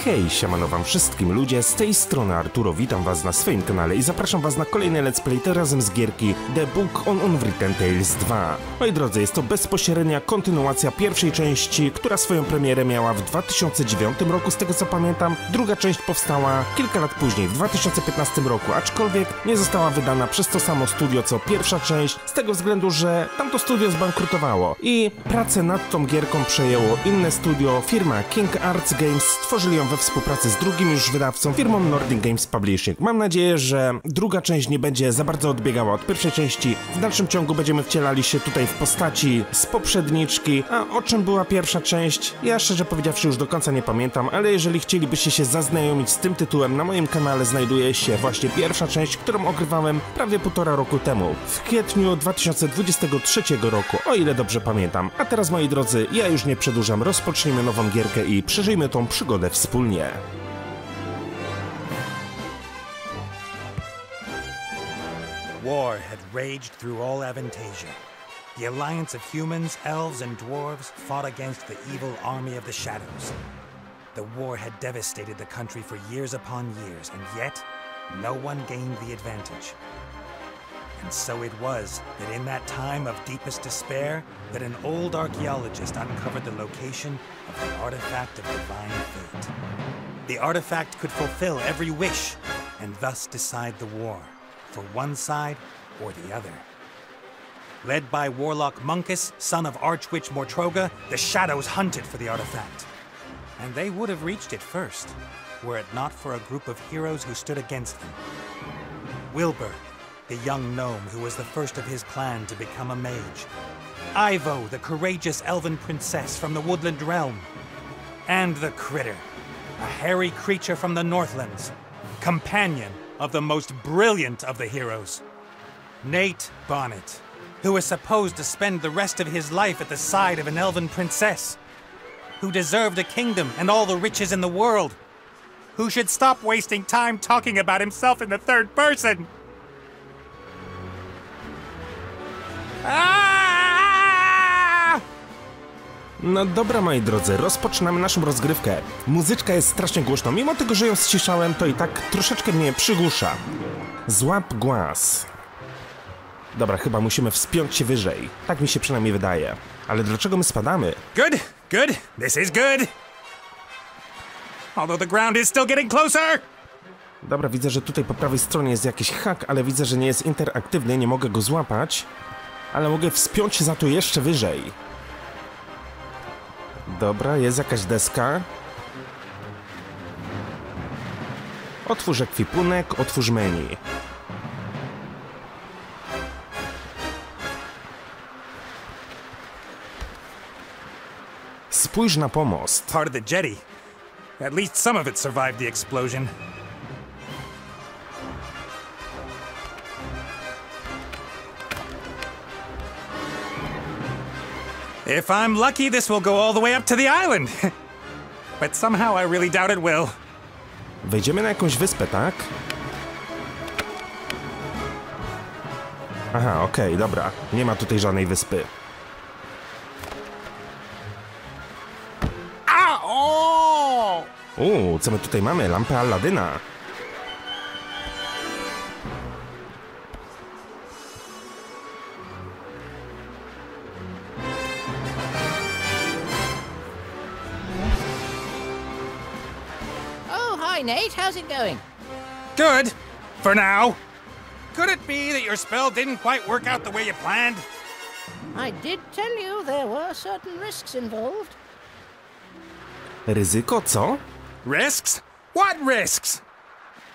Hej, siemano wam wszystkim ludzie, z tej strony Arturo, witam was na swoim kanale i zapraszam was na kolejny let's play, tym razem z gierki The Book on Unwritten Tales 2. Moi drodzy, jest to bezpośrednia kontynuacja pierwszej części, która swoją premierę miała w 2009 roku, z tego co pamiętam. Druga część powstała kilka lat później, w 2015 roku, aczkolwiek nie została wydana przez to samo studio co pierwsza część, z tego względu, że tamto studio zbankrutowało i pracę nad tą gierką przejęło inne studio, firma King Arts Games. Stworzyli ją we współpracy z drugim już wydawcą, firmą Nordic Games Publishing. Mam nadzieję, że druga część nie będzie za bardzo odbiegała od pierwszej części. W dalszym ciągu będziemy wcielali się tutaj w postaci z poprzedniczki. A o czym była pierwsza część? Ja szczerze powiedziawszy już do końca nie pamiętam, ale jeżeli chcielibyście się zaznajomić z tym tytułem, na moim kanale znajduje się właśnie pierwsza część, którą ogrywałem prawie 1,5 roku temu, w kwietniu 2023 roku, o ile dobrze pamiętam. A teraz, moi drodzy, ja już nie przedłużam, rozpocznijmy nową gierkę i przeżyjmy tą przygodę wspólnie. War had raged through all Aventasii. The alliance of humans, elves, and dwarves fought against the evil army of the shadows. The war had devastated the country for years upon years, and yet no one gained the advantage. And so it was that in that time of deepest despair, that an old archaeologist uncovered the location of the artifact of divine fate. The artifact could fulfill every wish, and thus decide the war, for one side or the other. Led by warlock Munkus, son of Archwitch Mortroga, the Shadows hunted for the artifact. And they would have reached it first, were it not for a group of heroes who stood against them. Wilbur, the young gnome who was the first of his clan to become a mage. Ivo, the courageous elven princess from the woodland realm. And the Critter, a hairy creature from the Northlands, companion of the most brilliant of the heroes, Nate Bonnet, who was supposed to spend the rest of his life at the side of an elven princess, who deserved a kingdom and all the riches in the world, who should stop wasting time talking about himself in the third person. No dobra, moi drodzy, rozpoczynamy naszą rozgrywkę. Muzyczka jest strasznie głośna, mimo tego, że ją ściszałem, to i tak troszeczkę mnie przygłusza. Złap głaz. Dobra, chyba musimy wspiąć się wyżej. Tak mi się przynajmniej wydaje. Ale dlaczego my spadamy? Good, good, this is good. Although the ground is still getting closer. Dobra, widzę, że tutaj po prawej stronie jest jakiś hak, ale widzę, że nie jest interaktywny, nie mogę go złapać. Ale mogę wspiąć się za to jeszcze wyżej. Dobra, jest jakaś deska. Otwórz ekwipunek, otwórz menu. Spójrz na pomost. Part of the jetty. At least some of it survived the explosion. If I'm lucky, this will go all the way up to the island. But somehow I really doubt it will. Wejdziemy na jakąś wyspę, tak? Aha, okej, dobra. Nie ma tutaj żadnej wyspy. Co my tutaj mamy? Lampę Aladyna. Hi, Nate. How's it going? Good, for now. Could it be that your spell didn't quite work out the way you planned? I did tell you there were certain risks involved. Ryzyko, co? Risks? What risks?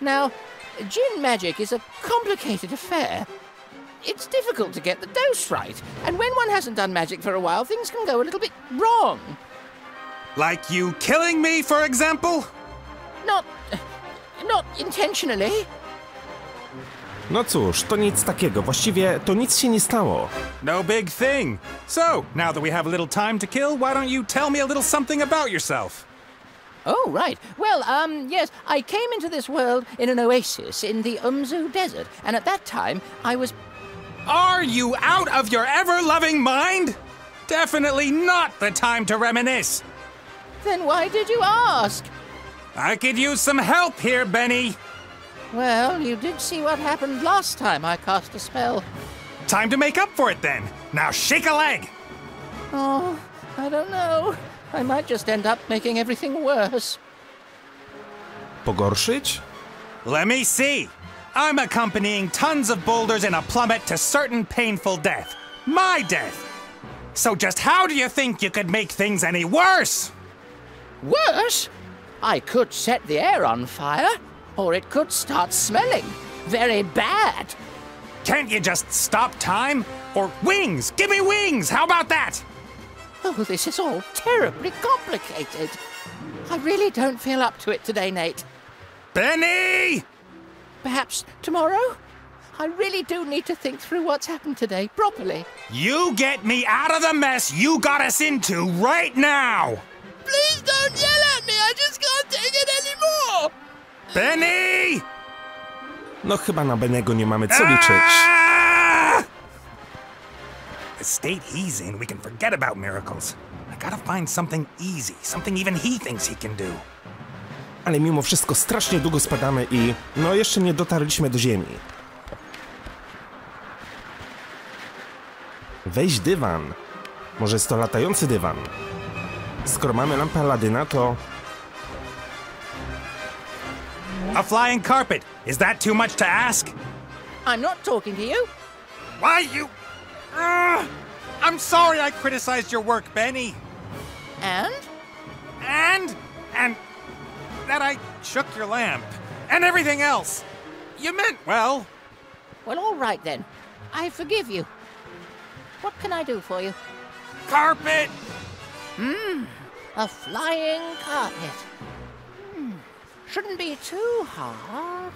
Now, djinn magic is a complicated affair. It's difficult to get the dose right, and when one hasn't done magic for a while, things can go a little bit wrong. Like you killing me, for example? Not intentionally. No cóż, to nic takiego. Właściwie to nic się nie stało. No big thing. So, now that we have a little time to kill, why don't you tell me a little something about yourself? Oh, right. Well, yes, I came into this world in an oasis in the Umzu Desert, and at that time, I was... Are you out of your ever-loving mind? Definitely not the time to reminisce. Then why did you ask? I could use some help here, Benny. Well, you did see what happened last time I cast a spell. Time to make up for it then. Now shake a leg. Oh, I don't know. I might just end up making everything worse. Pogorszyć? Let me see. I'm accompanying tons of boulders in a plummet to certain painful death. My death. So just how do you think you could make things any worse? Worse? I could set the air on fire, or it could start smelling very bad. Can't you just stop time? Or wings! Give me wings! How about that? Oh, this is all terribly complicated. I really don't feel up to it today, Nate. Benny! Perhaps tomorrow? I really do need to think through what's happened today properly. You get me out of the mess you got us into right now! Please don't yell at me! I just can't take it anymore! Benny! No chyba na Bennego nie mamy co liczyć. The state he's in, we can forget about miracles. I gotta find something easy, something even he thinks he can do. Ale mimo wszystko strasznie długo spadamy i no jeszcze nie dotarliśmy do ziemi. Weź dywan. Może jest to latający dywan. Skoro mamy lampę Aladyna, to... A flying carpet. Is that too much to ask? I'm not talking to you. Why you... I'm sorry I criticized your work, Benny. And? And that I shook your lamp. And everything else. You meant well. Well, all right then. I forgive you. What can I do for you? Carpet! A flying carpet. Shouldn't be too hard.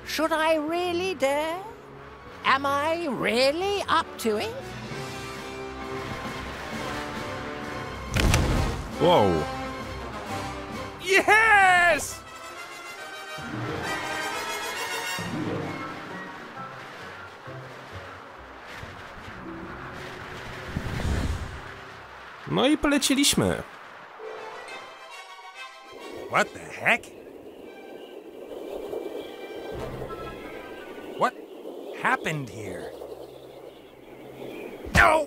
Should I really dare? Am I really up to it? Wow. Yes! No i poleciliśmy. What the heck? What happened here? No!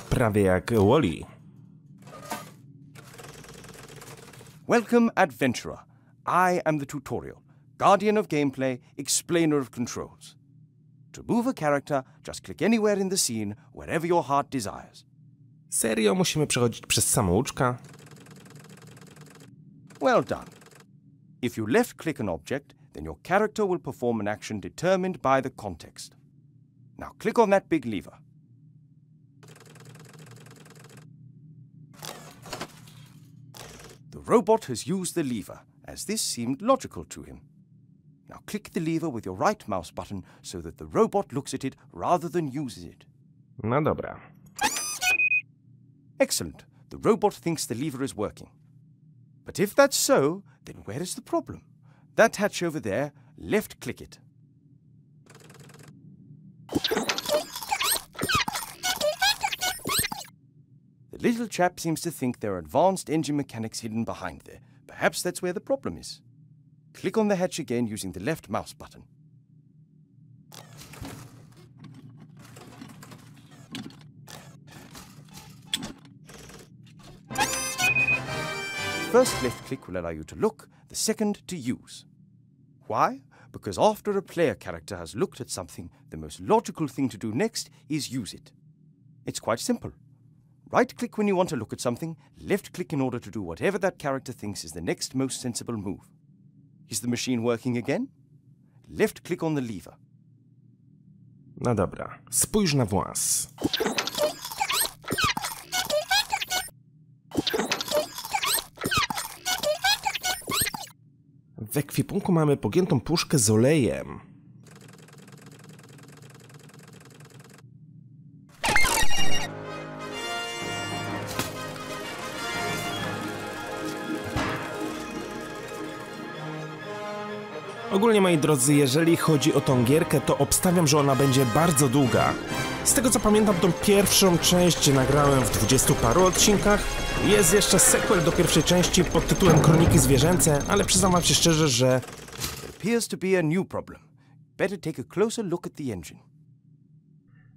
Prawie jak Wall-E. Welcome, adventurer. I am the tutorial, guardian of gameplay, explainer of controls. To move a character, just click anywhere in the scene, wherever your heart desires. Serio musimy przechodzić przez samouczka? Well done. If you left-click an object, then your character will perform an action determined by the context. Now click on that big lever. The robot has used the lever, as this seemed logical to him. Now click the lever with your right mouse button so that the robot looks at it rather than uses it. No dobra. Excellent. The robot thinks the lever is working. But if that's so, then where is the problem? That hatch over there, left-click it. The little chap seems to think there are advanced engine mechanics hidden behind there. Perhaps that's where the problem is. Click on the hatch again using the left mouse button. First left click will allow you to look, the second to use. Why? Because after a player character has looked at something, the most logical thing to do next is use it. It's quite simple. Right-click when you want to look at something, left-click in order to do whatever that character thinks is the next most sensible move. Is the machine working again? Left-click on the lever. No dobra. Spójrz na włas. W ekwipunku mamy pogiętą puszkę z olejem. Ogólnie, moi drodzy, jeżeli chodzi o tą gierkę, to obstawiam, że ona będzie bardzo długa. Z tego co pamiętam, tą pierwszą część nagrałem w 20 paru odcinkach. Jest jeszcze sequel do pierwszej części pod tytułem Kroniki Zwierzęce, ale przyznam wam się szczerze, że... It appears to be a new problem. Better take a closer look at the engine.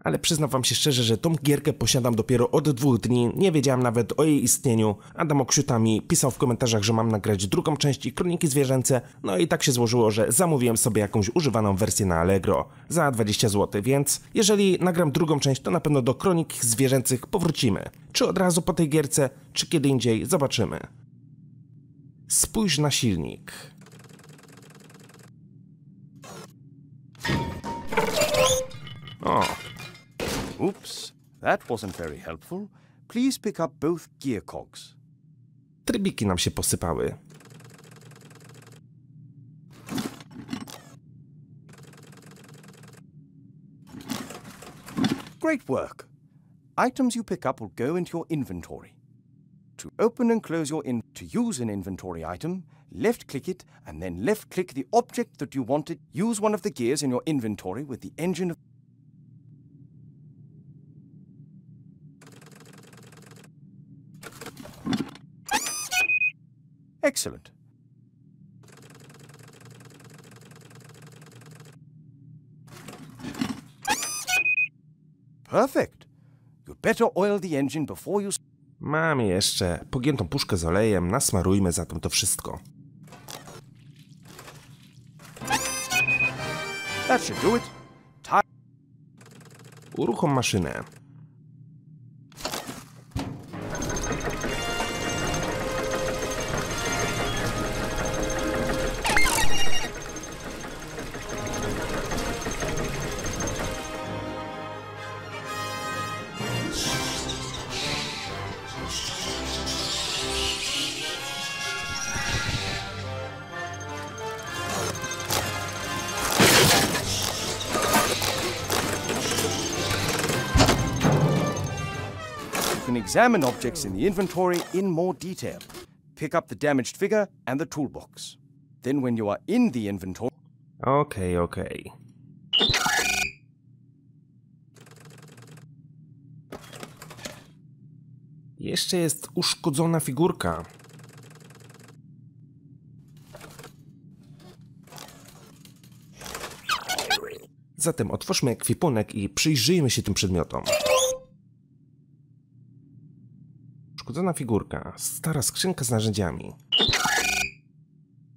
Ale przyznam wam się szczerze, że tą gierkę posiadam dopiero od 2 dni, nie wiedziałem nawet o jej istnieniu. Adam Oksiuta mi pisał w komentarzach, że mam nagrać drugą część i Kroniki Zwierzęce, no i tak się złożyło, że zamówiłem sobie jakąś używaną wersję na Allegro za 20 zł, więc jeżeli nagram drugą część, to na pewno do Kronik Zwierzęcych powrócimy. Czy od razu po tej gierce, czy kiedy indziej, zobaczymy. Spójrz na silnik. O! Oops, that wasn't very helpful. Please pick up both gear cogs. Trybiki nam się posypały. Great work. Items you pick up will go into your inventory. To open and close to use an inventory item, left-click it and then left-click the object that you wanted. Use one of the gears in your inventory with the engine of... Excellent. Perfect. You'd better oil the engine before you... Mam jeszcze pogiętą puszkę z olejem, nasmarujmy zatem to wszystko. That should do it. Uruchom maszynę. You can examine objects in the inventory in more detail. Pick up the damaged figure and the toolbox. Then when you are in the inventory... Okej. Jeszcze jest uszkodzona figurka. Zatem otwórzmy ekwipunek i przyjrzyjmy się tym przedmiotom. Uszkodzona figurka, stara skrzynka z narzędziami.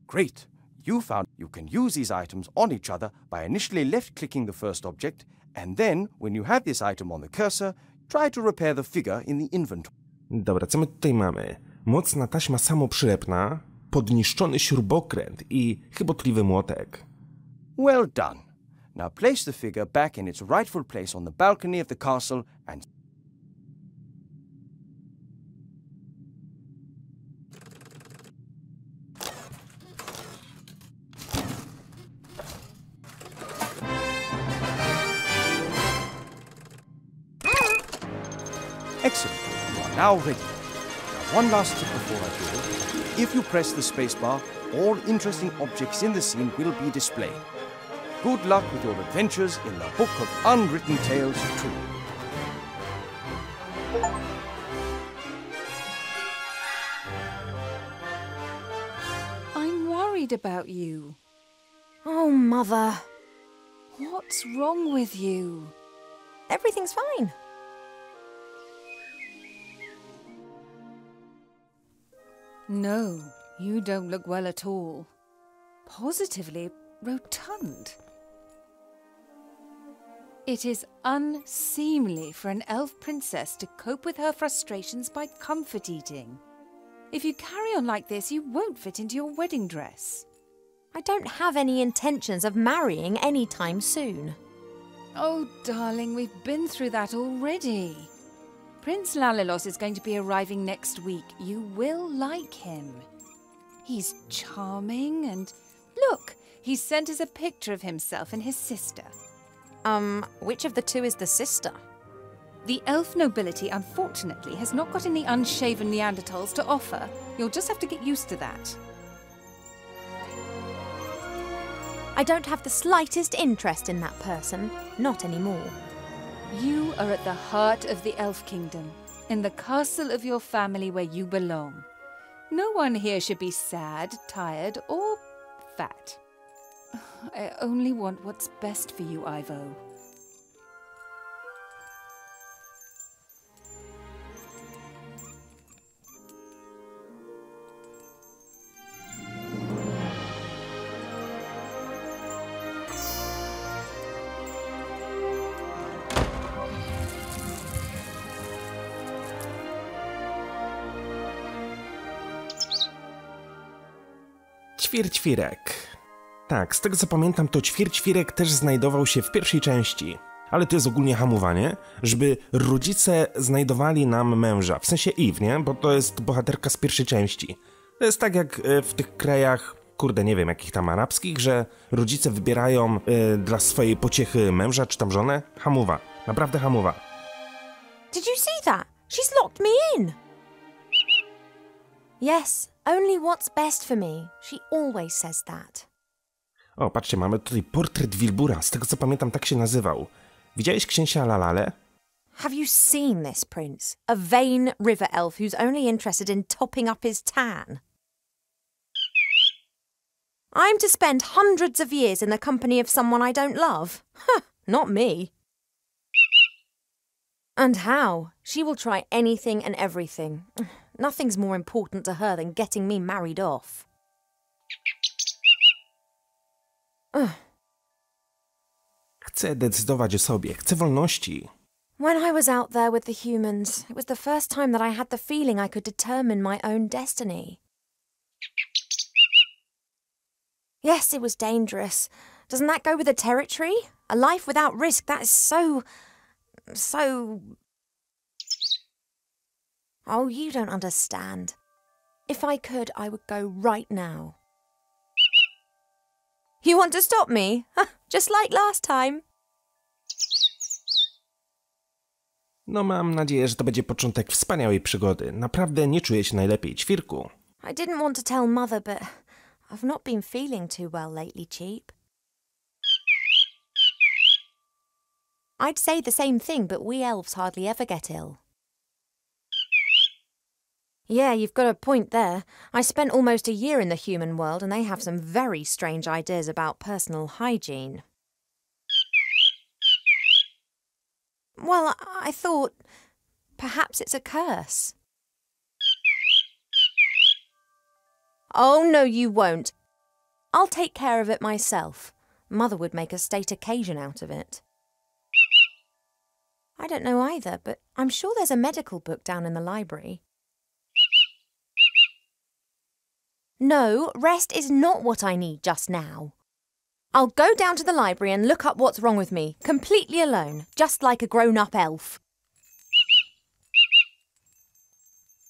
Great. You found you can use these items on each other by initially left-clicking the first object, and then, when you have this item on the cursor, try to repair the figure in the inventory. Dobra, co my tutaj mamy? Mocna taśma samoprzylepna, podniszczony śrubokręt i chybotliwy młotek. Well done. Now place the figure back in its rightful place on the balcony of the castle and... Excellent. You are now ready. Now, one last tip before I go. If you press the spacebar, all interesting objects in the scene will be displayed. Good luck with your adventures in the Book of Unwritten Tales 2. I'm worried about you. Oh, Mother. What's wrong with you? Everything's fine. No, you don't look well at all. Positively rotund. It is unseemly for an elf princess to cope with her frustrations by comfort eating. If you carry on like this, you won't fit into your wedding dress. I don't have any intentions of marrying anytime soon. Oh, darling, we've been through that already. Prince Lalilos is going to be arriving next week. You will like him. He's charming and Look, he sent us a picture of himself and his sister. Which of the two is the sister? The elf nobility, unfortunately, has not got any unshaven Neanderthals to offer. You'll just have to get used to that. I don't have the slightest interest in that person. Not anymore. You are at the heart of the elf kingdom, in the castle of your family where you belong. No one here should be sad, tired, or fat. I only want what's best for you, Ivo. Ćwierćwirek. Tak, z tego co pamiętam, to ćwierćwirek też znajdował się w pierwszej części. Ale to jest ogólnie hamowanie, żeby rodzice znajdowali nam męża. W sensie Eve, nie? Bo to jest bohaterka z pierwszej części. To jest tak jak w tych krajach, kurde, nie wiem, jakich tam arabskich, że rodzice wybierają dla swojej pociechy męża czy tam żonę. Hamowa. Naprawdę hamowa. Did you see that? She's locked me in. Yes, only what's best for me. She always says that. O, patrzcie, mamy tutaj portret Wilbura. Z tego co pamiętam, tak się nazywał. Widziałeś księcia Lalale? Have you seen this prince? A vain river elf who's only interested in topping up his tan. I'm to spend hundreds of years in the company of someone I don't love? Huh, not me. And how? She will try anything and everything. Nothing's more important to her than getting me married off. Chcę decydować o sobie, chcę wolności. When I was out there with the humans, it was the first time that I had the feeling I could determine my own destiny. Yes, it was dangerous. Doesn't that go with the territory? A life without risk, that is so... Oh, you don't understand. If I could, I would go right now. You want to stop me? Just like last time. No mam nadzieję, że to będzie początek wspaniałej przygody. Naprawdę nie czuję się najlepiej, ćwirku. I didn't want to tell Mother, but I've not been feeling too well lately, Cheap. I'd say the same thing, but we elves hardly ever get ill. Yeah, you've got a point there. I spent almost a year in the human world and they have some very strange ideas about personal hygiene. Well, I thought perhaps it's a curse. Oh, no, you won't. I'll take care of it myself. Mother would make a state occasion out of it. I don't know either, but I'm sure there's a medical book down in the library. No, rest is not what I need just now. I'll go down to the library and look up what's wrong with me, completely alone, just like a grown-up elf.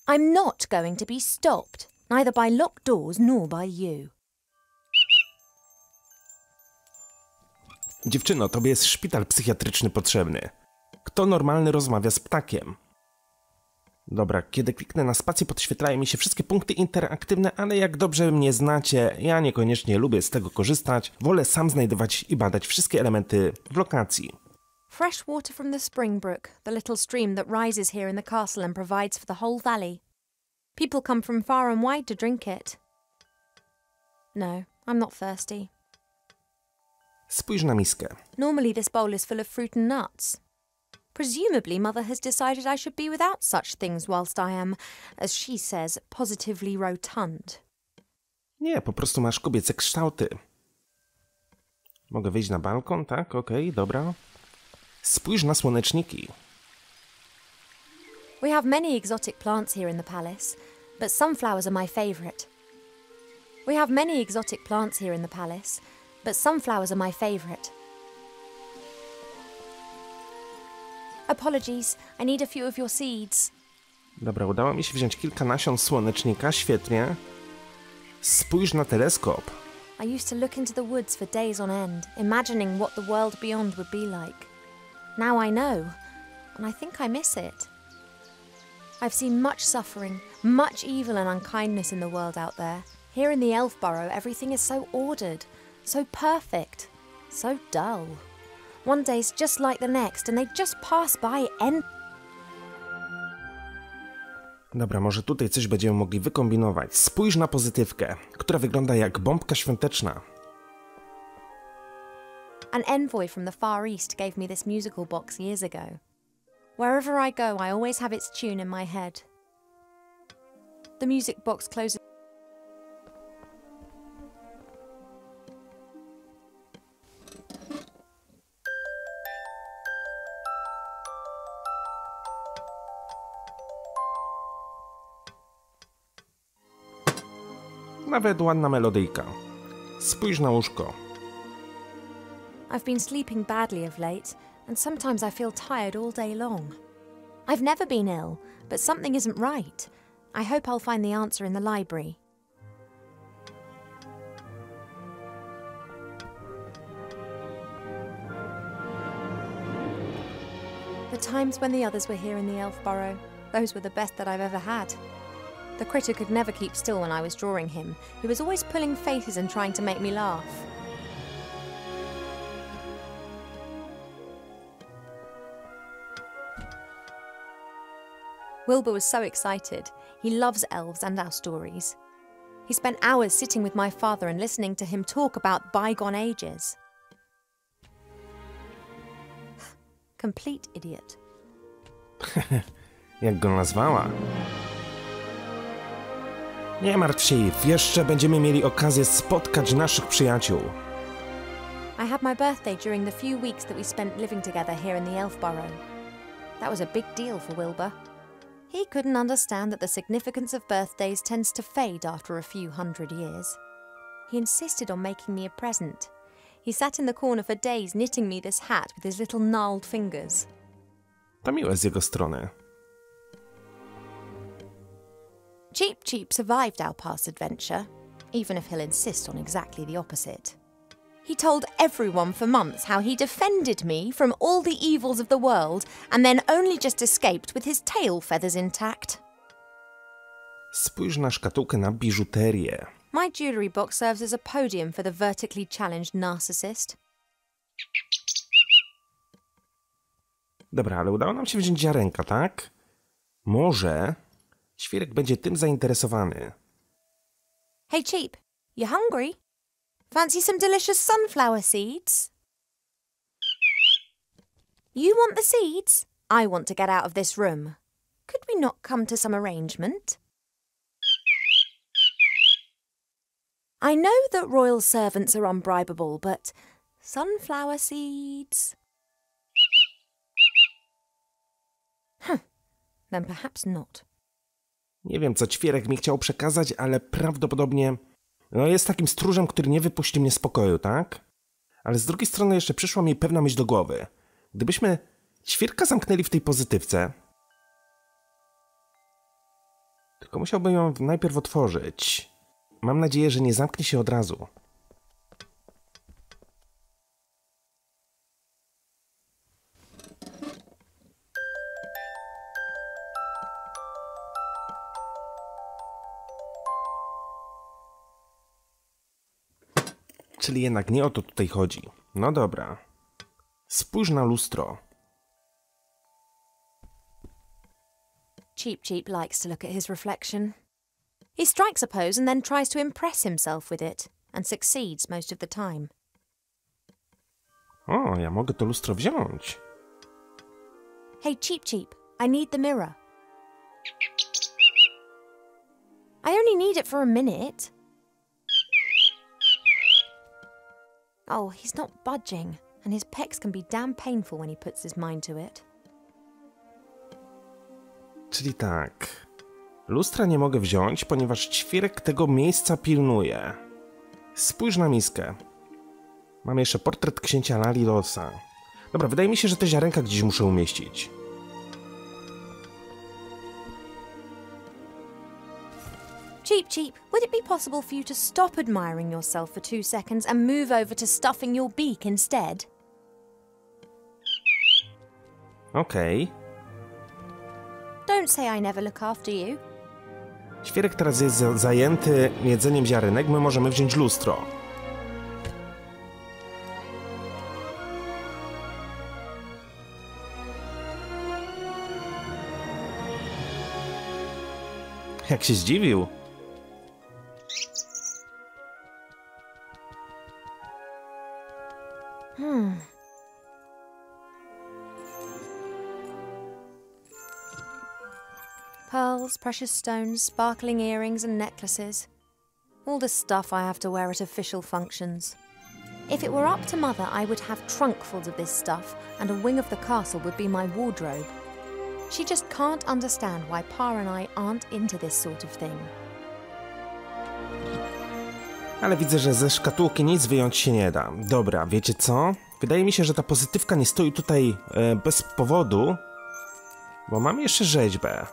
I'm not going to be stopped, neither by locked doors nor by you. Dziewczyno, tobie jest szpital psychiatryczny potrzebny. Kto normalny rozmawia z ptakiem? Dobra, kiedy kliknę na spację, podświetlają mi się wszystkie punkty interaktywne, ale jak dobrze mnie znacie, ja niekoniecznie lubię z tego korzystać. Wolę sam znajdować i badać wszystkie elementy w lokacji. Fresh water from the spring brook, the little stream that rises here in the castle and provides for the whole valley. People come from far and wide to drink it. No, I'm not thirsty. Spójrz na miskę. Normally this bowl is full of fruit and nuts. Presumably Mother has decided I should be without such things whilst I am, as she says, positively rotund. Nie, po prostu masz kobiece kształty. Mogę wyjść na balkon, tak? Okej, dobra. Spójrz na słoneczniki. We have many exotic plants here in the palace, but sunflowers are my favourite. We have many exotic plants here in the palace, but sunflowers are my favourite. Apologies, I need a few of your seeds. Dobra, udało mi się wziąć kilka nasion słonecznika, świetnie. Spójrz na teleskop. I used to look into the woods for days on end, imagining what the world beyond would be like. Now I know, and I think I miss it. I've seen much suffering, much evil and unkindness in the world out there. Here in the Elf Burrow, everything is so ordered, so perfect, so dull. One day's just like the next, and they just pass by Dobra, może tutaj coś będziemy mogli wykombinować. Spójrz na pozytywkę, która wygląda jak bombka świąteczna. An envoy from the Far East gave me this musical box years ago. Wherever I go, I always have its tune in my head. The music box closes. Nawet ładna melodyjka. Spójrz na łóżko. I've been sleeping badly of late, and sometimes I feel tired all day long. I've never been ill, but something isn't right. I hope I'll find the answer in the library. The times when the others were here in the Elf Burrow, those were the best that I've ever had. The critter could never keep still when I was drawing him. He was always pulling faces and trying to make me laugh. Wilbur was so excited. He loves elves and our stories. He spent hours sitting with my father and listening to him talk about bygone ages. Complete idiot. Jak go nazwała? Nie martw się, jeszcze będziemy mieli okazję spotkać naszych przyjaciół. I had my birthday during the few weeks that we spent living together here in the Elf Burrow. That was a big deal for Wilbur. He couldn't understand that the significance of birthdays tends to fade after a few hundred years. He insisted on making me a present. He sat in the corner for days knitting me this hat with his little gnarled fingers. To miłe z jego strony. Cheep Cheep survived our past adventure, even if he'll insist on exactly the opposite. He told everyone for months how he defended me from all the evils of the world and then only just escaped with his tail feathers intact. Spójrz na szkatułkę na biżuterię. My jewellery box serves as a podium for the vertically challenged narcissist. Dobra, ale udało nam się wziąć ziarenka, tak? Może świerek będzie tym zainteresowany. Hey Cheep, you hungry? Fancy some delicious sunflower seeds? You want the seeds? I want to get out of this room. Could we not come to some arrangement? I know that royal servants are unbribable, but sunflower seeds? Then perhaps not. Nie wiem, co ćwierek mi chciał przekazać, ale prawdopodobnie jest takim stróżem, który nie wypuści mnie z pokoju, tak? Ale z drugiej strony jeszcze przyszła mi pewna myśl do głowy. Gdybyśmy ćwierka zamknęli w tej pozytywce, tylko musiałbym ją najpierw otworzyć. Mam nadzieję, że nie zamknie się od razu. Czyli jednak nie o to tutaj chodzi. No dobra. Spójrz na lustro. Cheep Cheep likes to look at his reflection. He strikes a pose and then tries to impress himself with it, and succeeds most of the time. O, ja mogę to lustro wziąć. Hey Cheep Cheep, I need the mirror. I only need it for a minute. Oh, he's not budging, and his pecs can be damn painful when he puts his mind to it. Czyli tak. Lustra nie mogę wziąć, ponieważ ćwierek tego miejsca pilnuje. Spójrz na miskę. Mam jeszcze portret księcia Lalilosa. Dobra, wydaje mi się, że te ziarenka gdzieś muszę umieścić. Cheep, Cheep, would it be possible for you to stop admiring yourself for 2 seconds and move over to stuffing your beak instead? Okej. Don't say I never look after you. Świerek teraz jest zajęty jedzeniem ziarenek, my możemy wziąć lustro. Jak się zdziwił. Pearls, precious stones, sparkling earrings and necklaces. All the stuff I have to wear at official functions. If it were up to Mother, I would have trunkfuls of this stuff, and a wing of the castle would be my wardrobe. She just can't understand why Pa and I aren't into this sort of thing. Ale widzę, że ze szkatułki nic wyjąć się nie da. Dobra, wiecie co? Wydaje mi się, że ta pozytywka nie stoi tutaj bez powodu, bo mam jeszcze rzeźbę.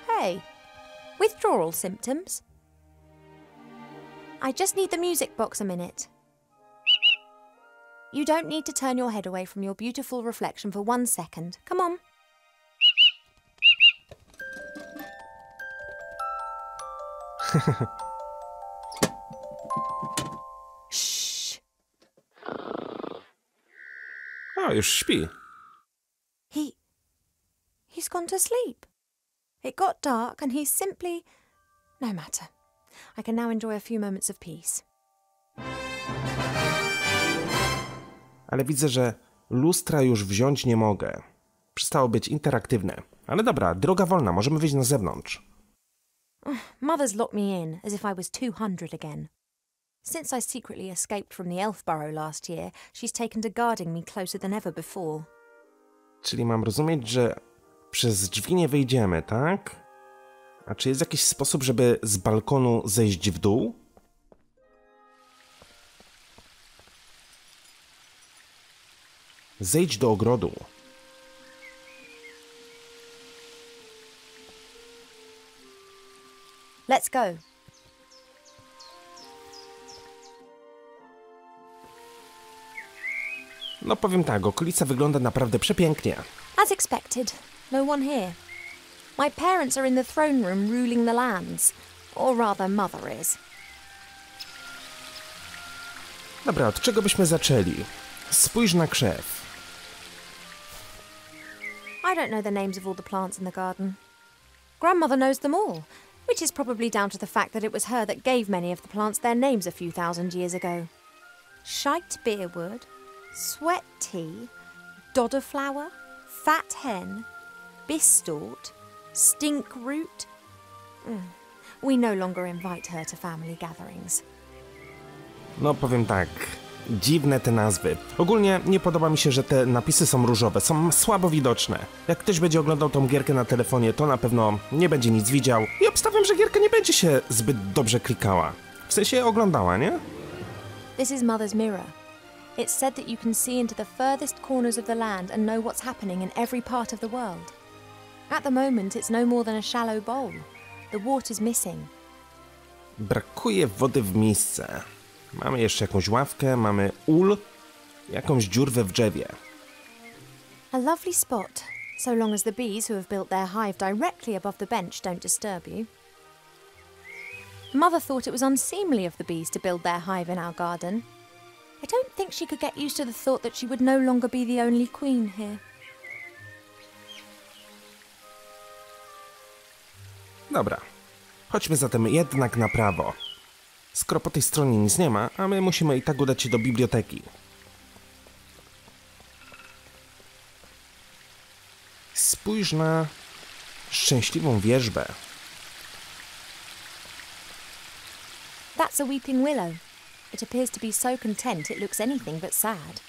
Hey, withdrawal symptoms? I just need the music box a minute. You don't need to turn your head away from your beautiful reflection for 1 second. Come on. Shh. O, już śpi. He's gone to sleep. It got dark and he's simply... No matter. I can now enjoy a few moments of peace. Ale widzę, że lustra już wziąć nie mogę. Przestało być interaktywne. Ale dobra, droga wolna, możemy wyjść na zewnątrz. Mother's locked me in, as if I was 200 again. Since I secretly escaped from the elf burrow last year, she's taken to guarding me closer than ever before. Czyli mam rozumieć, że przez drzwi nie wyjdziemy, tak? A czy jest jakiś sposób, żeby z balkonu zejść w dół? Zejdź do ogrodu. Let's go. No powiem tak, okolica wygląda naprawdę przepięknie. As expected, no one here. My parents are in the throne room ruling the lands. Or rather, Mother is. Dobra, od czego byśmy zaczęli? Spójrz na krzew. I don't know the names of all the plants in the garden. Grandmother knows them all, which is probably down to the fact that it was her that gave many of the plants their names a few thousand years ago. Shite beerwood, sweat tea, dodder flower, fat hen, bistort, stink root. We no longer invite her to family gatherings. No powiem tak, dziwne te nazwy. Ogólnie nie podoba mi się, że te napisy są różowe, są słabo widoczne. Jak ktoś będzie oglądał tą gierkę na telefonie, to na pewno nie będzie nic widział i obstawiam, że gierka nie będzie się zbyt dobrze klikała. W sensie oglądała, nie? This is Mother's mirror. It's said that you can see into the furthest corners of the land and know what's happening in every part of the world. At the moment, it's no more than a shallow bowl. The water's missing. Brakuje wody w misce. Mamy jeszcze jakąś ławkę, mamy ul, jakąś dziurwę w drzewie. A lovely spot, so long as the bees who have built their hive directly above the bench don't disturb you. Mother thought it was unseemly of the bees to build their hive in our garden. I don't think she could get used to the thought that she would no longer be the only queen here. Dobra, chodźmy zatem jednak na prawo. Skoro po tej stronie nic nie ma, a my musimy i tak udać się do biblioteki. Spójrz na szczęśliwą wierzbę. That's a weeping willow. It appears to be so content it looks anything but sad.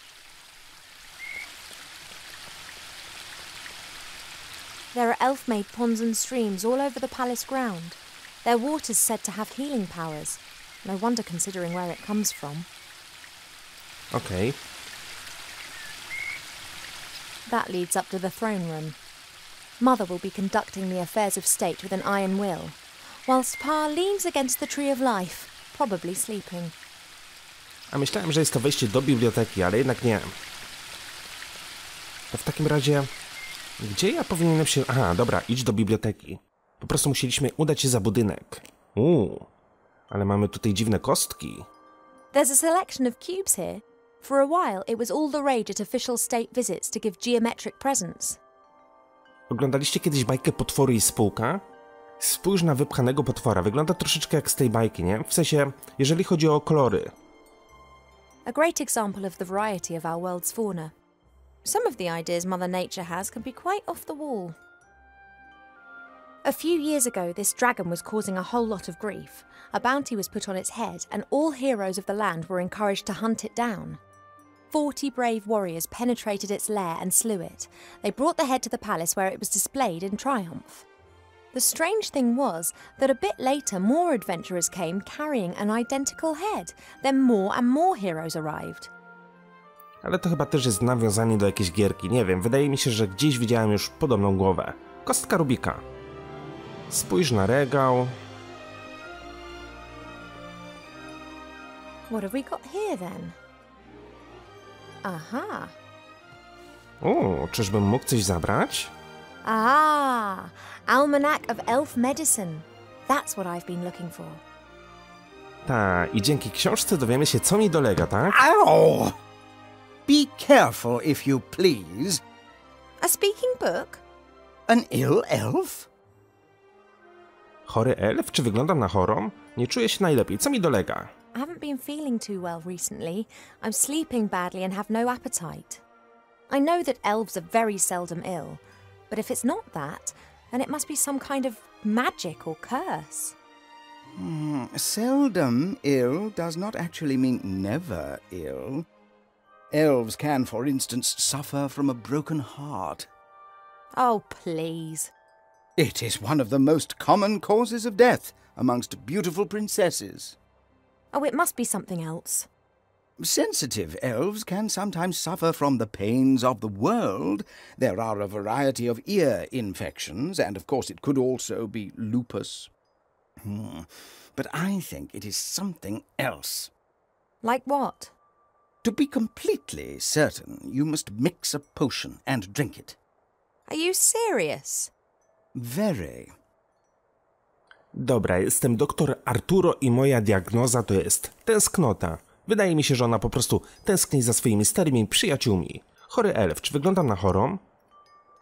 There are elf-made ponds and streams all over the palace ground. Their water's said to have healing powers. No wonder considering where it comes from. Okej. That leads up to the throne room. Mother will be conducting the affairs of state with an iron will, whilst Pa leans against the tree of life, probably sleeping. A myślałem, że jest to wejście do biblioteki, ale jednak nie. To w takim razie... Gdzie ja powinienem się... Aha, dobra, idź do biblioteki. Po prostu musieliśmy udać się za budynek. Ale mamy tutaj dziwne kostki. There's a selection of cubes here. For a while, it was all the rage at official state visits to give geometric presents. Oglądaliście kiedyś bajkę Potwory i Spółka? Spójrz na wypchanego potwora. Wygląda troszeczkę jak z tej bajki, nie? W sensie, jeżeli chodzi o kolory. A great example of the variety of our world's fauna. Some of the ideas Mother Nature has can be quite off the wall. A few years ago, this dragon was causing a whole lot of grief. A bounty was put on its head, and all heroes of the land were encouraged to hunt it down. 40 brave warriors penetrated its lair and slew it. They brought the head to the palace where it was displayed in triumph. The strange thing was that a bit later more adventurers came carrying an identical head. Then more and more heroes arrived. Ale to chyba też jest nawiązanie do jakiejś gierki. Nie wiem, wydaje mi się, że gdzieś widziałem już podobną głowę. Kostka Rubika. Spójrz na regał. What have we got here then? Aha. Czyżbym mógł coś zabrać? Ah, Almanac of Elf Medicine. That's what I've been looking for. Tak, i dzięki książce dowiemy się, co mi dolega, tak? Ow! Be careful, if you please. A speaking book? An ill elf? Chory elf? Czy wyglądam na chorą? Nie czuję się najlepiej. Co mi dolega? I haven't been feeling too well recently. I'm sleeping badly and have no appetite. I know that elves are very seldom ill, but if it's not that, then it must be some kind of magic or curse. Seldom ill does not actually mean never ill. Elves can, for instance, suffer from a broken heart. Oh, please. It is one of the most common causes of death amongst beautiful princesses. Oh, it must be something else. Sensitive elves can sometimes suffer from the pains of the world. There are a variety of ear infections, and of course it could also be lupus. But I think it is something else. Like what? To be completely certain, you must mix a potion and drink it. Are you serious? Very. Dobra, jestem doktor Arturo i moja diagnoza to jest tęsknota. Wydaje mi się, że ona po prostu tęskni za swoimi starymi przyjaciółmi. Chory elf, czy wyglądam na chorą?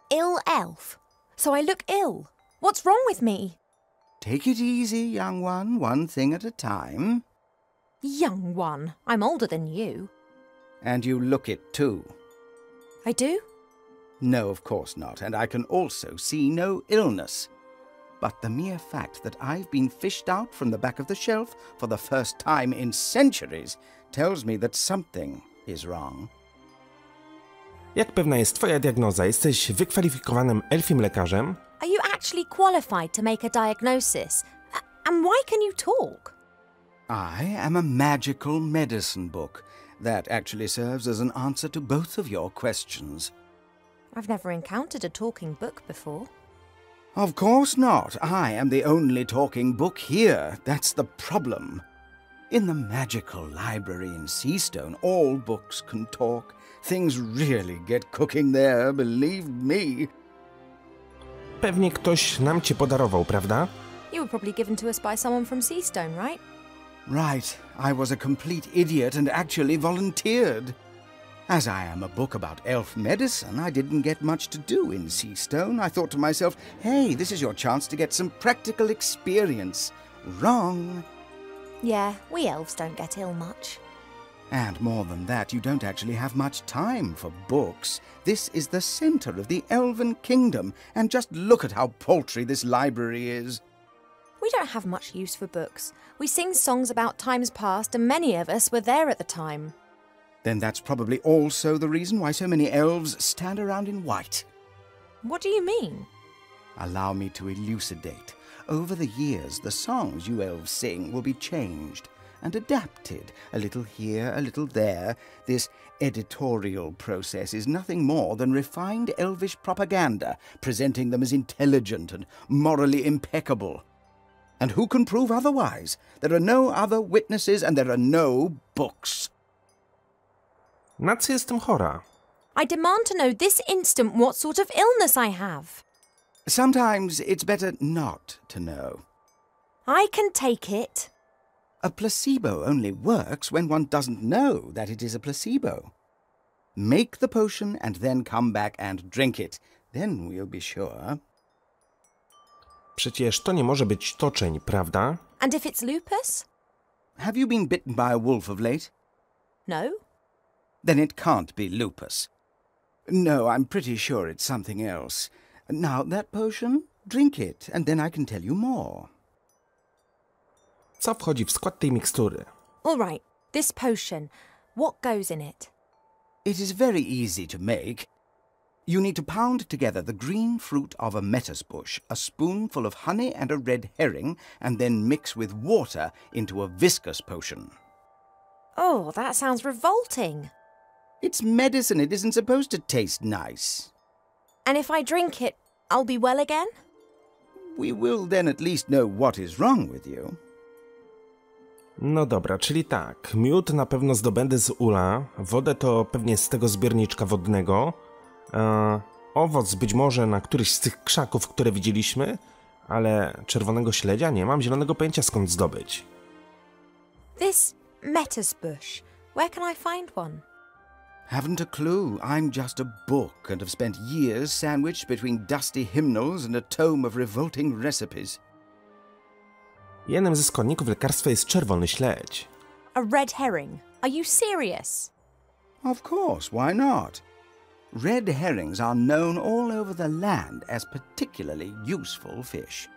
Ill elf. So I look ill. What's wrong with me? Take it easy, young one thing at a time. Young one. I'm older than you. And you look it too. I do? No, of course not, and I can also see no illness. But the mere fact that I've been fished out from the back of the shelf for the first time in centuries tells me that something is wrong. Jak pewna jest twoja diagnoza? Jesteś wykwalifikowanym elfim lekarzem? Are you actually qualified to make a diagnosis? And why can you talk? I am a magical medicine book. That actually serves as an answer to both of your questions. I've never encountered a talking book before. Of course not. I am the only talking book here. That's the problem. In the magical library in Seastone, all books can talk. Things really get cooking there, believe me. Pewnie ktoś nam cię podarował, prawda? You were probably given to us by someone from Seastone, right? Right. I was a complete idiot and actually volunteered. As I am a book about elf medicine, I didn't get much to do in Seastone. I thought to myself, hey, this is your chance to get some practical experience. Wrong. Yeah, we elves don't get ill much. And more than that, you don't actually have much time for books. This is the center of the elven kingdom, and just look at how paltry this library is. We don't have much use for books. We sing songs about times past, and many of us were there at the time. Then that's probably also the reason why so many elves stand around in white. What do you mean? Allow me to elucidate. over the years, the songs you elves sing will be changed and adapted, a little here, a little there. This editorial process is nothing more than refined elvish propaganda, presenting them as intelligent and morally impeccable. And who can prove otherwise? There are no other witnesses and there are no books. Na co jestem chora? I demand to know this instant what sort of illness I have. Sometimes it's better not to know. I can take it. A placebo only works when one doesn't know that it is a placebo. Make the potion and then come back and drink it. Then we'll be sure. Przecież to nie może być toczeń, prawda? And if it's lupus? Have you been bitten by a wolf of late? No. Then it can't be lupus. No, I'm pretty sure it's something else. Now, that potion, drink it, and then I can tell you more. Co wchodzi w skład tej mikstury? All right, this potion, what goes in it? It is very easy to make. You need to pound together the green fruit of a metis bush, a spoonful of honey and a red herring, and then mix with water into a viscous potion. Oh, that sounds revolting. It's medicine. It isn't supposed to taste nice. And if I drink it, I'll be well again? We will then at least know what is wrong with you. No dobra, czyli tak. Miód na pewno zdobędę z ula, wodę to pewnie z tego zbiorniczka wodnego, owoc być może na któryś z tych krzaków, które widzieliśmy, ale czerwonego śledzia nie mam zielonego pojęcia skąd zdobyć. This metis bush, where can I find one? Haven't a clue. I'm just a book and have spent years sandwiched between dusty hymnals and a tome of revolting recipes. Jednym ze składników lekarstwa jest czerwony śledź. A red herring. Are you serious? Of course, why not? Red herrings are known all over the land as particularly useful fish.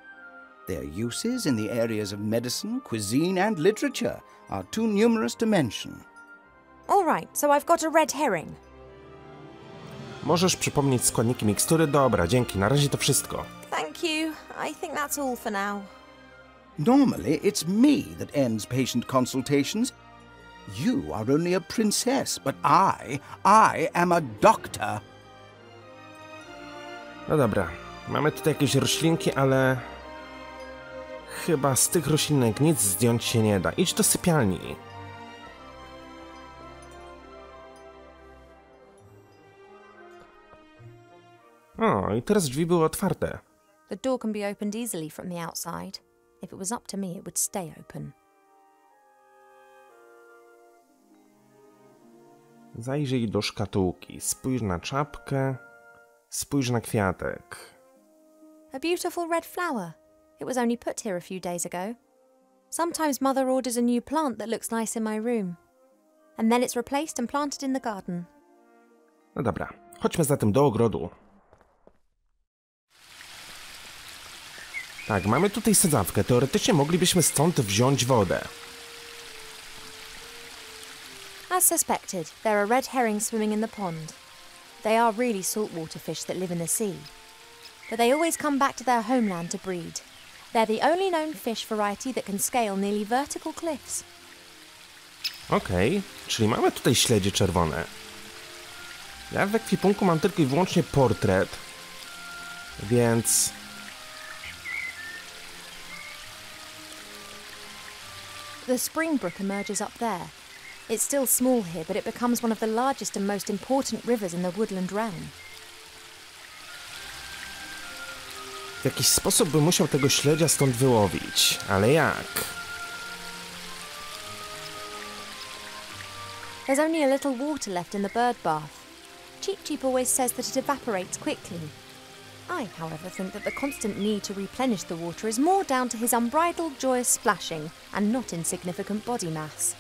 Their uses in the areas of medicine, cuisine and literature are too numerous to mention. All right, so I've got a red herring. Możesz przypomnieć składniki mikstury? Dobra, dzięki, na razie to wszystko. Thank you. I think that's all for now. Normally, it's me that ends patient consultations. You are only a princess, but I am a doctor. No dobra, mamy tutaj jakieś roślinki, ale chyba z tych roślinek nic zdjąć się nie da. Idź do sypialni. O, i teraz drzwi były otwarte. The door can be opened easily from the outside. If it was up to me, it would stay open. Zajrzyj do szkatułki, spójrz na czapkę, spójrz na kwiatek. A beautiful red flower. It was only put here a few days ago. Sometimes Mother orders a new plant that looks nice in my room. And then it's replaced and planted in the garden. No dobra, chodźmy zatem do ogrodu. Tak, mamy tutaj sadzawkę. Teoretycznie moglibyśmy stąd wziąć wodę. As suspected, there are red herrings swimming in the pond. They are really saltwater fish that live in the sea. But they always come back to their homeland to breed. They're the only known fish variety that can scale nearly vertical cliffs. Okej, czyli mamy tutaj śledzie czerwone. Ja w ekwipunku mam tylko i wyłącznie portret, więc... The spring brook emerges up there. It's still small here, but it becomes one of the largest and most important rivers in the woodland realm. W jakiś sposób bym musiał tego śledzia stąd wyłowić, ale jak? There's only a little water left in the bird bath. Cheep Cheep always says that it evaporates quickly. I, however, think that the constant need to replenish the water is more down to his unbridled joyous splashing and not insignificant body mass.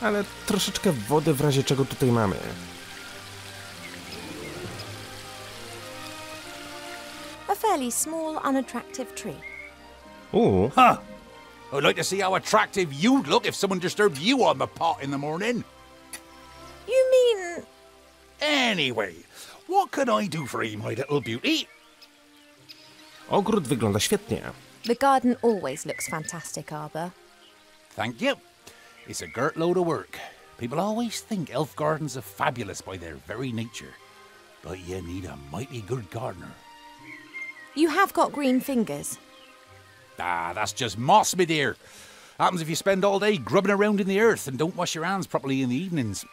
Ale troszeczkę wody w razie czego tutaj mamy. A fairly small, unattractive tree. Huh. I'd like to see how attractive you'd look if someone disturbed you on the pot in the morning. You mean... Anyway, what can I do for you, my little beauty? Ogród wygląda świetnie. The garden always looks fantastic, Arbor. Thank you. It's a girt load of work. People always think elf gardens are fabulous by their very nature. But you need a mighty good gardener. You have got green fingers. Ah, that's just moss, my dear. Happens if you spend all day grubbing around in the earth and don't wash your hands properly in the evenings.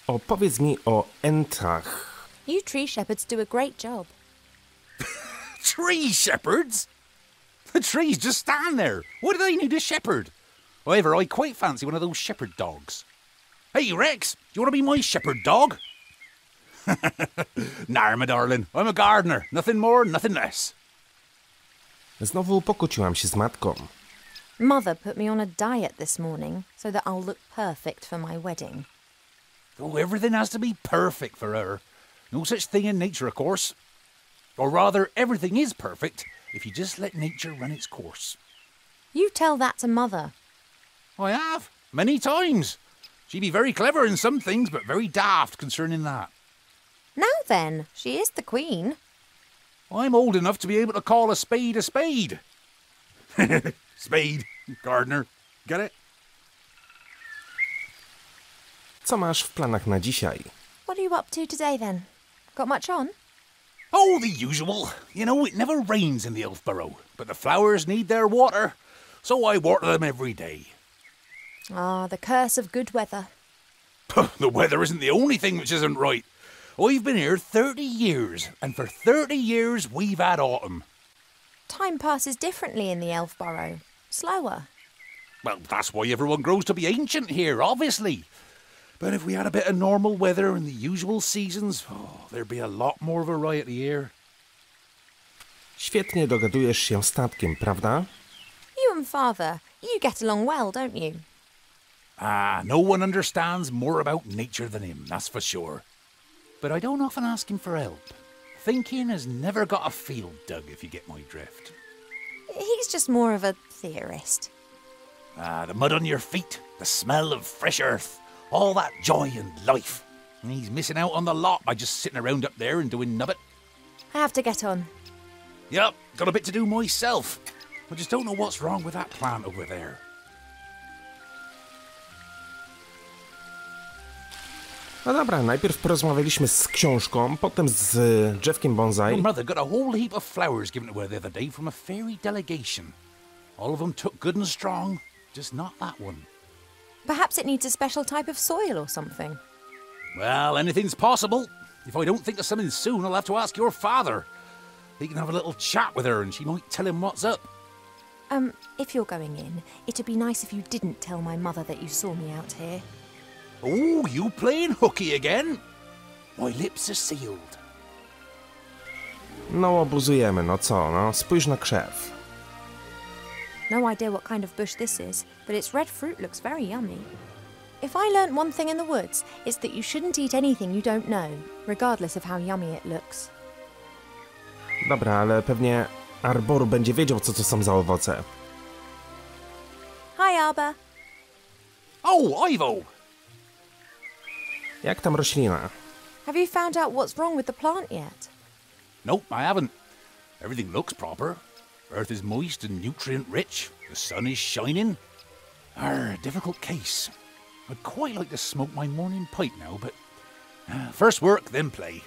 Opowiedz mi o entach. You tree shepherds do a great job. Tree shepherds? The trees just stand there. What do they need a shepherd? However, I quite fancy one of those shepherd dogs. Hey, Rex, do you want to be my shepherd dog? Nah, my darling. I'm a gardener. Nothing more, nothing less. Znowu pokłóciłam się z matką. Mother put me on a diet this morning so that I'll look perfect for my wedding. Oh, everything has to be perfect for her. No such thing in nature, of course. Or rather, everything is perfect if you just let nature run its course. You tell that to Mother. I have, many times. She'd be very clever in some things, but very daft concerning that. Now then, she is the queen. I'm old enough to be able to call a spade a spade. Spade, gardener. Get it? Co masz w planach na dzisiaj? What are you up to today then? Got much on? Oh, the usual. You know, it never rains in the elf burrow, but the flowers need their water, so I water them every day. Ah, the curse of good weather. The weather isn't the only thing which isn't right. I've been here 30 years, and for 30 years we've had autumn. Time passes differently in the elf burrow. Slower. Well, that's why everyone grows to be ancient here, obviously. But if we had a bit of normal weather and the usual seasons, there'd be a lot more variety here. Świetnie dogadujesz się statkiem, prawda? You and Father, you get along well, don't you? Ah, no one understands more about nature than him, that's for sure. But I don't often ask him for help. Thinking has never got a field dug, if you get my drift. He's just more of a theorist. Ah, the mud on your feet, the smell of fresh earth, all that joy and life. And he's missing out on the lot by just sitting around up there and doing nubbit. I have to get on. Yep, got a bit to do myself. I just don't know what's wrong with that plant over there. No dobra, najpierw porozmawialiśmy z książką, potem z drzewkiem bonsai. Your mother got a whole heap of flowers given to her the other day from a fairy delegation. All of them took good and strong, just not that one. Perhaps it needs a special type of soil or something. Well, anything's possible. If I don't think of something soon, I'll have to ask your father. He can have a little chat with her and she might tell him what's up. If you're going in, it'd be nice if you didn't tell my mother that you saw me out here. Oh, you playing hooky again? My lips are sealed. No obuzujemy, no co, no spójrz na krzew. No idea what kind of bush this is, but its red fruit looks very yummy. If I learnt one thing in the woods, it's that you shouldn't eat anything you don't know, regardless of how yummy it looks. Dobra, ale pewnie Arboru będzie wiedział, co to są za owoce. Hi, Arbor. Oh, Ivo! Jak tam roślina? Have you found out what's wrong with the plant yet? Nope, I haven't. Everything looks proper. Earth is moist and nutrient-rich. The sun is shining. Difficult case. I'd quite like to smoke my morning pipe now, but first work, then play.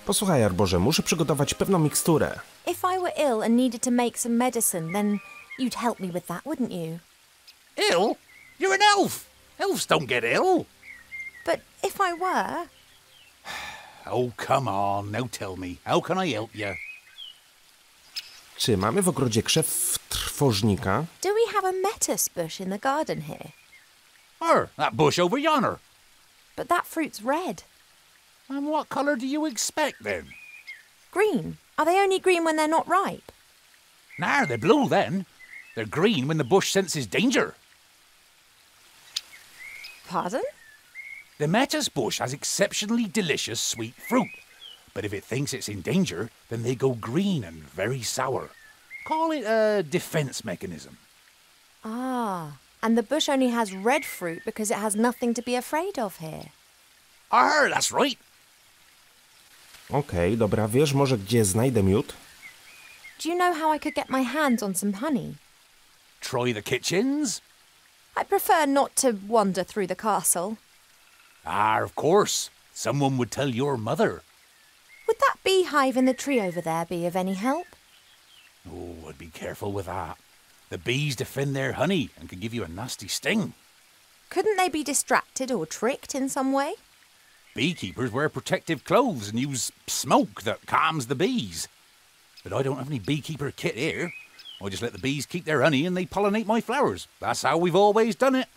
Posłuchaj, Arborze, muszę przygotować pewną miksturę. If I were ill and needed to make some medicine, then you'd help me with that, wouldn't you? Ill? You're an elf! Elves don't get ill! But if I were... Oh, come on, now tell me. How can I help you? Czy mamy w ogrodzie krzew trwożnika? Do we have a metis bush in the garden here? That bush over yonder. But that fruit's red. And what colour do you expect, then? Green. Are they only green when they're not ripe? Nah, they're blue then. They're green when the bush senses danger. Pardon? The metis bush has exceptionally delicious sweet fruit. But if it thinks it's in danger, then they go green and very sour. Call it a defence mechanism. Ah, and the bush only has red fruit because it has nothing to be afraid of here. That's right. Okej, dobra, wiesz może gdzie znajdę miód? Do you know how I could get my hands on some honey? Try the kitchens? I prefer not to wander through the castle. Ah, of course. Someone would tell your mother. Would that beehive in the tree over there be of any help? Oh, I'd be careful with that. The bees defend their honey and can give you a nasty sting. Couldn't they be distracted or tricked in some way? Beekeepers wear protective clothes and use smoke that calms the bees. But I don't have any beekeeper kit here. I just let the bees keep their honey and they pollinate my flowers. That's how we've always done it.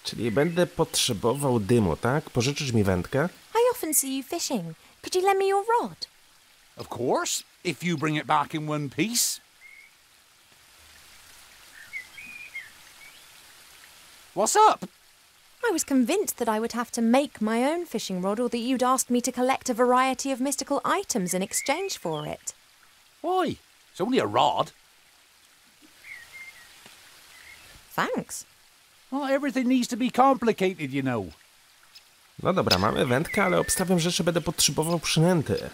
Czyli będę potrzebował dymu, tak? Pożyczysz mi wędkę? I often see you fishing. Could you lend me your rod? Of course, if you bring it back in one piece. What's up? I was convinced that I would have to make my own fishing rod or that you'd asked me to collect a variety of mystical items in exchange for it. Why? It's only a rod. Thanks. Well, everything needs to be complicated, you know. No dobra, mamy wędkę, ale obstawiam, że jeszcze będę potrzebował przynęty.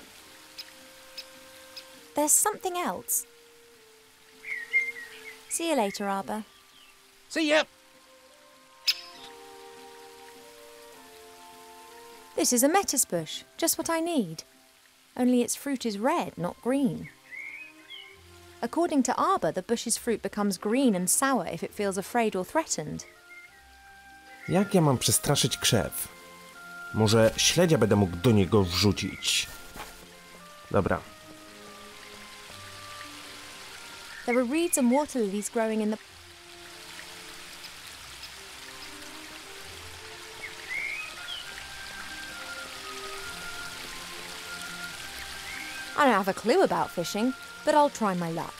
There's something else. See you later, Arbor. See ya. This is a lettuce bush, just what I need. Only its fruit is red, not green. According to Arbor, the bush's fruit becomes green and sour if it feels afraid or threatened. Jak ja mam przestraszyć krzew? Może śledzia będę mógł do niego wrzucić. Dobra. There are reeds and water lilies growing in the... I don't have a clue about fishing, but I'll try my luck.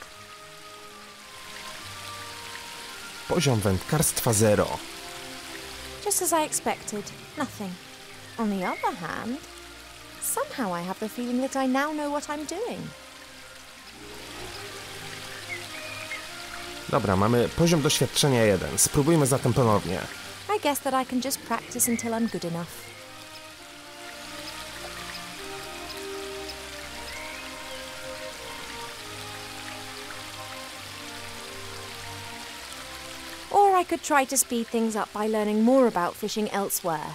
Poziom wędkarstwa 0. Just as I expected, nothing. On the other hand, somehow I have the feeling that I now know what I'm doing. Dobra, mamy poziom doświadczenia 1. Spróbujmy zatem ponownie. I guess that I can just practice until I'm good enough. Or I could try to speed things up by learning more about fishing elsewhere.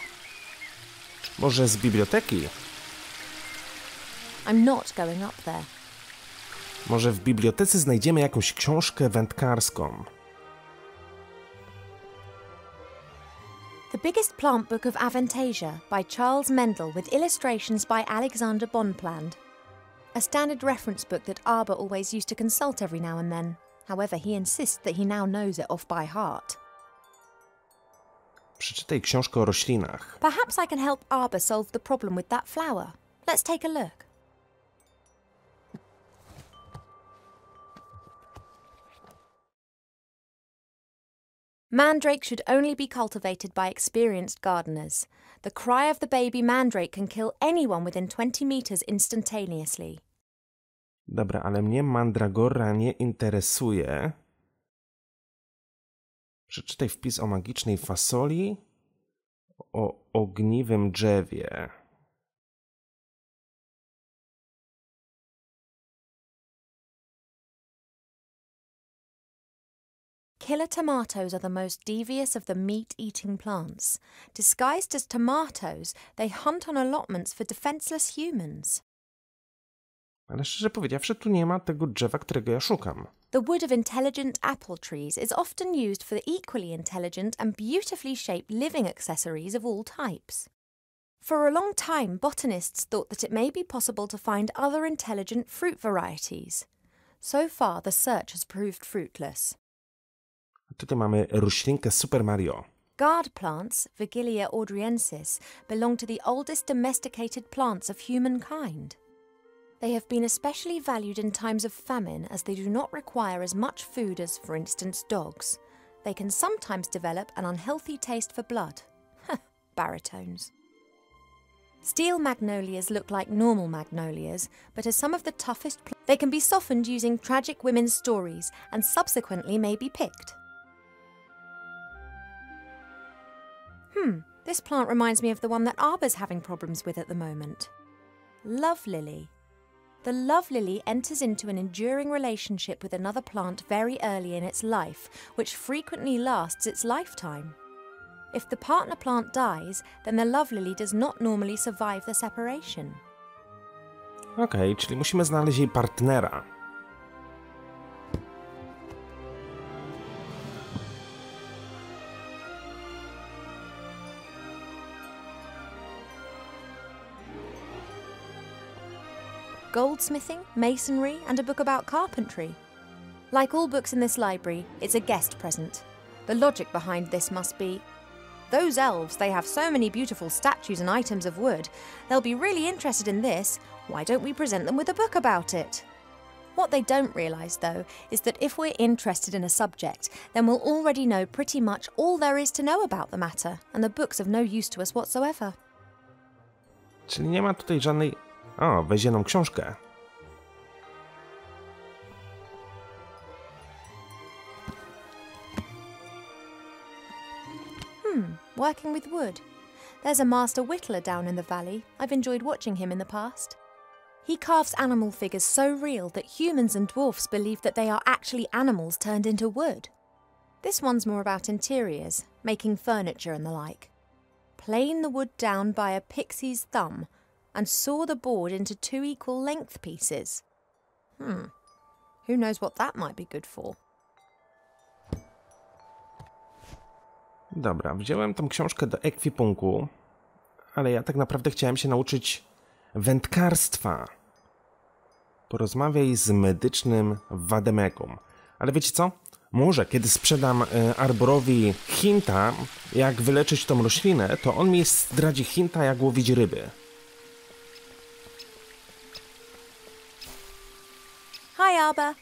Może z biblioteki? I'm not going up there. Może w bibliotece znajdziemy jakąś książkę wędkarską. The Biggest Plant Book of Aventasii by Charles Mendel with illustrations by Alexander Bonpland. A standard reference book that Arbor always used to consult every now and then. However, he insists that he now knows it off by heart. Przeczytaj książkę o roślinach. Perhaps I can help Arbor solve the problem with that flower. Let's take a look. Mandrake should only be cultivated by experienced gardeners. The cry of the baby mandrake can kill anyone within 20 meters instantaneously. Dobra, ale mnie mandragora nie interesuje. Przeczytaj wpis o magicznej fasoli, o ogniwym drzewie. Killer tomatoes are the most devious of the meat-eating plants. Disguised as tomatoes, they hunt on allotments for defenseless humans. Ale szczerze powiedziawszy, tu nie ma tego drzewa, którego ja szukam. The wood of intelligent apple trees is often used for the equally intelligent and beautifully shaped living accessories of all types. For a long time, botanists thought that it may be possible to find other intelligent fruit varieties. So far, the search has proved fruitless. Tutaj mamy roślinkę Super Mario. Guard plants, Vigilia audriensis, belong to the oldest domesticated plants of humankind. They have been especially valued in times of famine as they do not require as much food as, for instance, dogs. They can sometimes develop an unhealthy taste for blood. Baritones. Steel magnolias look like normal magnolias, but are some of the toughest they can be softened using tragic women's stories and subsequently may be picked. This plant reminds me of the one that Arbor's having problems with at the moment. Love lily. The love lily enters into an enduring relationship with another plant very early in its life, which frequently lasts its lifetime. If the partner plant dies, then the love lily does not normally survive the separation. Okej, czyli musimy znaleźć jej partnera. Goldsmithing, masonry, and a book about carpentry. Like all books in this library, it's a guest present. The logic behind this must be, those elves, they have so many beautiful statues and items of wood. They'll be really interested in this. Why don't we present them with a book about it? What they don't realise, though, is that if we're interested in a subject, then we'll already know pretty much all there is to know about the matter, and the book's of no use to us whatsoever. Czyli nie ma tutaj żadnej... O, weźmie książkę. Working with wood. There's a master whittler down in the valley. I've enjoyed watching him in the past. He carves animal figures so real that humans and dwarfs believe that they are actually animals turned into wood. This one's more about interiors, making furniture and the like. Plane the wood down by a pixie's thumb and saw the board into 2 equal length pieces. Who knows what that might be good for? Dobra, wziąłem tą książkę do ekwipunku, ale ja tak naprawdę chciałem się nauczyć wędkarstwa. Porozmawiaj z medycznym wademekum. Ale wiecie co? Może kiedy sprzedam Arborowi hinta, jak wyleczyć tą roślinę, to on mi zdradzi hinta, jak łowić ryby. Hi, Arbor.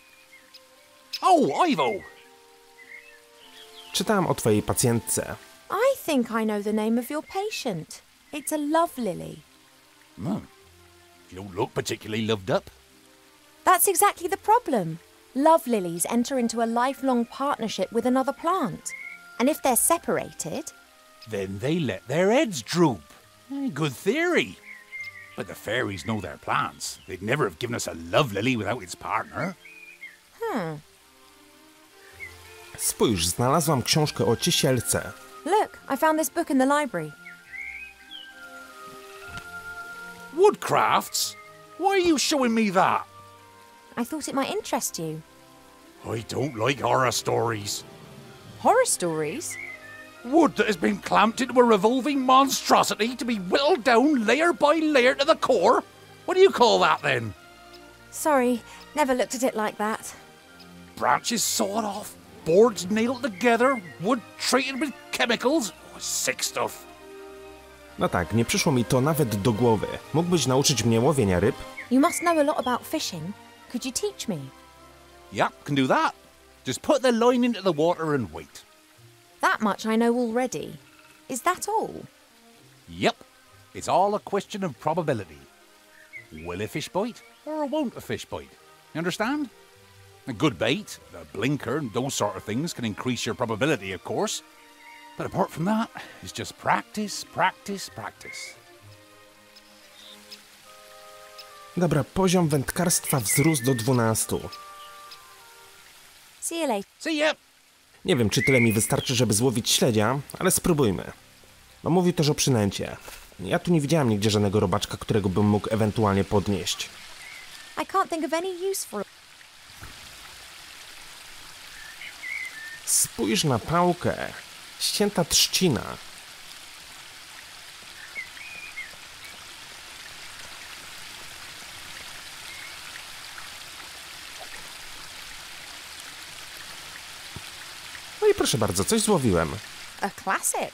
Oh, Ivo! Czytałam o twojej pacjentce. I think I know the name of your patient. It's a love lily. You don't look particularly loved up. That's exactly the problem. Love lilies enter into a lifelong partnership with another plant. And if they're separated... Then they let their heads droop. Good theory. But the fairies know their plants. They'd never have given us a love lily without its partner. Spójrz, znalazłam książkę o ciesielce. Look, I found this book in the library. Woodcrafts? Why are you showing me that? I thought it might interest you. I don't like horror stories. Horror stories? Wood that has been clamped into a revolving monstrosity to be whittled down layer by layer to the core? What do you call that, then? Sorry, never looked at it like that. Branches sawed off, boards nailed together, wood treated with chemicals. Sick stuff. No tak, nie przyszło mi to nawet do głowy. Mógłbyś nauczyć mnie łowienia ryb? You must know a lot about fishing. Could you teach me? Yeah, can do that. Just put the line into the water and wait. That much I know already. Is that all? Yep. It's all a question of probability. Will a fish bite or won't a fish bite? You understand? A good bait, a blinker, and those sort of things can increase your probability, of course. But apart from that, it's just practice, practice, practice. Dobra, poziom wędkarstwa wzrósł do 12. See you later. See ya! Nie wiem, czy tyle mi wystarczy, żeby złowić śledzia, ale spróbujmy. No mówi też o przynęcie. Ja tu nie widziałem nigdzie żadnego robaczka, którego bym mógł ewentualnie podnieść. I can't think of any use for it. Spójrz na pałkę. Ścięta trzcina. No i proszę bardzo, coś złowiłem. A classic.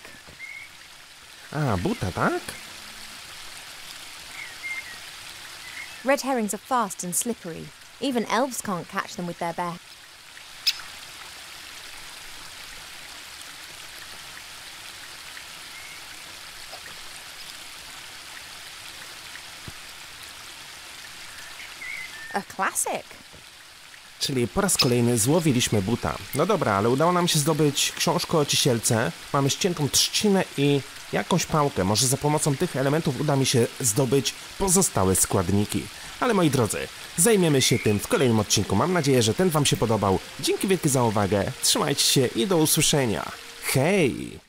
A, buta, tak? Red herrings are fast and slippery. Even elves can't catch them with their bare... A classic. Czyli po raz kolejny złowiliśmy buta. No dobra, ale udało nam się zdobyć książkę o ciesielce. Mamy ściętą trzcinę i jakąś pałkę, może za pomocą tych elementów uda mi się zdobyć pozostałe składniki. Ale moi drodzy, zajmiemy się tym w kolejnym odcinku. Mam nadzieję, że ten wam się podobał. Dzięki wielkie za uwagę, trzymajcie się i do usłyszenia. Hej!